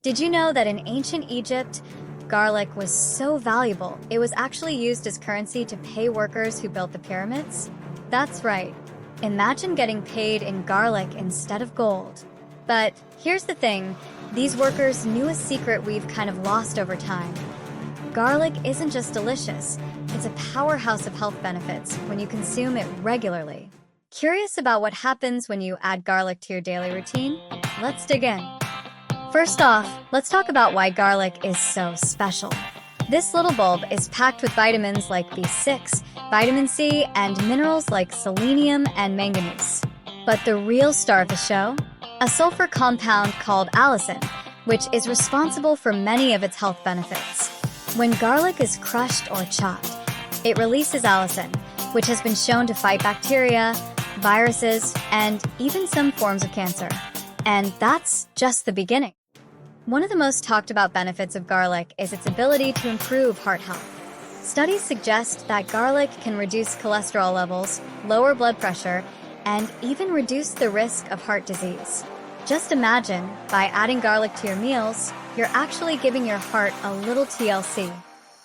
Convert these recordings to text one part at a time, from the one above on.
Did you know that in ancient Egypt, garlic was so valuable, it was actually used as currency to pay workers who built the pyramids? That's right. Imagine getting paid in garlic instead of gold. But here's the thing, these workers knew a secret we've kind of lost over time. Garlic isn't just delicious, it's a powerhouse of health benefits when you consume it regularly. Curious about what happens when you add garlic to your daily routine? Let's dig in. First off, let's talk about why garlic is so special. This little bulb is packed with vitamins like B6, vitamin C, and minerals like selenium and manganese. But the real star of the show? A sulfur compound called allicin, which is responsible for many of its health benefits. When garlic is crushed or chopped, it releases allicin, which has been shown to fight bacteria, viruses, and even some forms of cancer. And that's just the beginning. One of the most talked about benefits of garlic is its ability to improve heart health. Studies suggest that garlic can reduce cholesterol levels, lower blood pressure, and even reduce the risk of heart disease. Just imagine, by adding garlic to your meals, you're actually giving your heart a little TLC.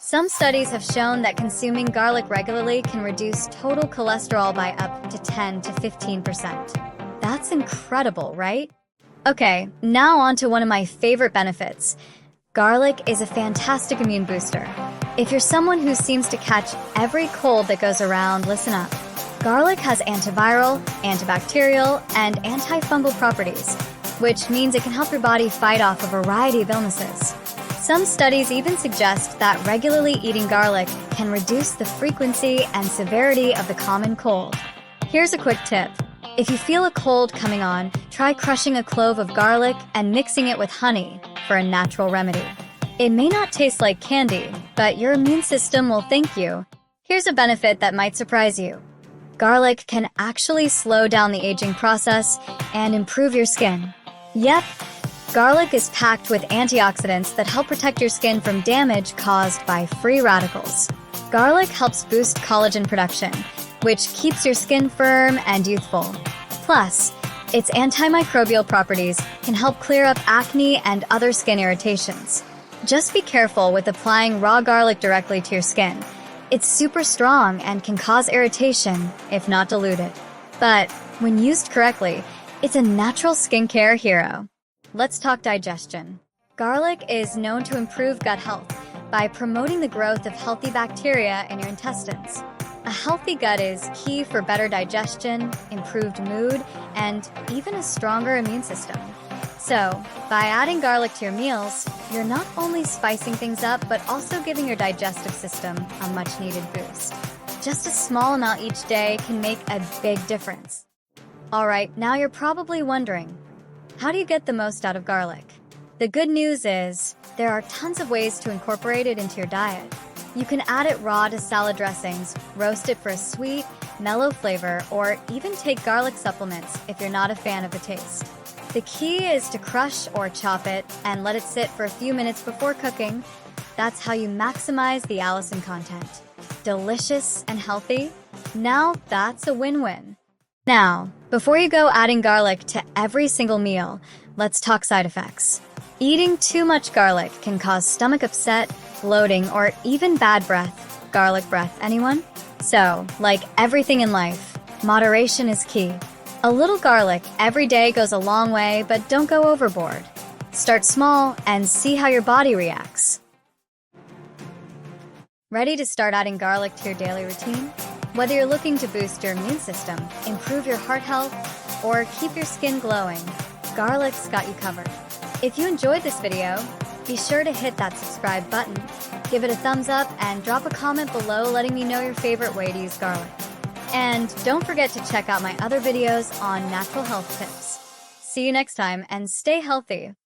Some studies have shown that consuming garlic regularly can reduce total cholesterol by up to 10 to 15%. That's incredible, right? Okay, now on to one of my favorite benefits. Garlic is a fantastic immune booster. If you're someone who seems to catch every cold that goes around, listen up. Garlic has antiviral, antibacterial, and antifungal properties, which means it can help your body fight off a variety of illnesses. Some studies even suggest that regularly eating garlic can reduce the frequency and severity of the common cold. Here's a quick tip. If you feel a cold coming on, try crushing a clove of garlic and mixing it with honey for a natural remedy. It may not taste like candy, but your immune system will thank you. Here's a benefit that might surprise you. Garlic can actually slow down the aging process and improve your skin. Yep, garlic is packed with antioxidants that help protect your skin from damage caused by free radicals. Garlic helps boost collagen production, which keeps your skin firm and youthful. Plus, its antimicrobial properties can help clear up acne and other skin irritations. Just be careful with applying raw garlic directly to your skin. It's super strong and can cause irritation if not diluted. But when used correctly, it's a natural skincare hero. Let's talk digestion. Garlic is known to improve gut health by promoting the growth of healthy bacteria in your intestines. A healthy gut is key for better digestion, improved mood, and even a stronger immune system. So, by adding garlic to your meals, you're not only spicing things up, but also giving your digestive system a much-needed boost. Just a small amount each day can make a big difference. Alright, now you're probably wondering, how do you get the most out of garlic? The good news is, there are tons of ways to incorporate it into your diet. You can add it raw to salad dressings, roast it for a sweet, mellow flavor, or even take garlic supplements if you're not a fan of the taste. The key is to crush or chop it and let it sit for a few minutes before cooking. That's how you maximize the allicin content. Delicious and healthy? Now that's a win-win. Now, before you go adding garlic to every single meal, let's talk side effects. Eating too much garlic can cause stomach upset, bloating, or even bad breath. Garlic breath, anyone? So, like everything in life, moderation is key. A little garlic every day goes a long way, but don't go overboard. Start small and see how your body reacts. Ready to start adding garlic to your daily routine? Whether you're looking to boost your immune system, improve your heart health, or keep your skin glowing, garlic's got you covered. If you enjoyed this video, be sure to hit that subscribe button, give it a thumbs up, and drop a comment below letting me know your favorite way to use garlic. And don't forget to check out my other videos on natural health tips. See you next time and stay healthy.